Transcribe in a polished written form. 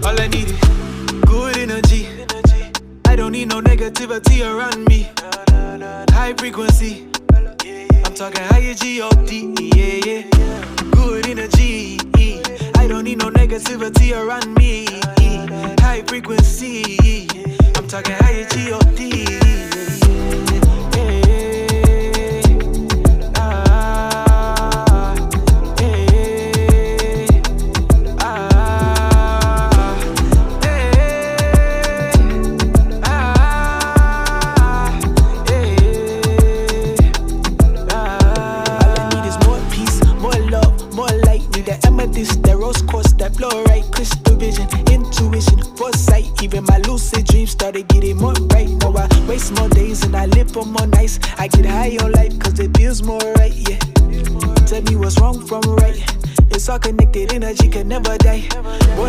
All I need is good energy. I don't need no negativity around me. High frequency, I'm talking higher G-O-D, yeah, yeah. Good energy, I don't need no negativity around me. High frequency, I'm talking higher G-O-D. The rose quartz, that fluorite, crystal vision, intuition, foresight. Even my lucid dreams started getting more right. Now I waste more days and I live for more nights. I get high on life cause it feels more right, yeah. Tell me what's wrong from right. It's all connected, energy can never die. Boy,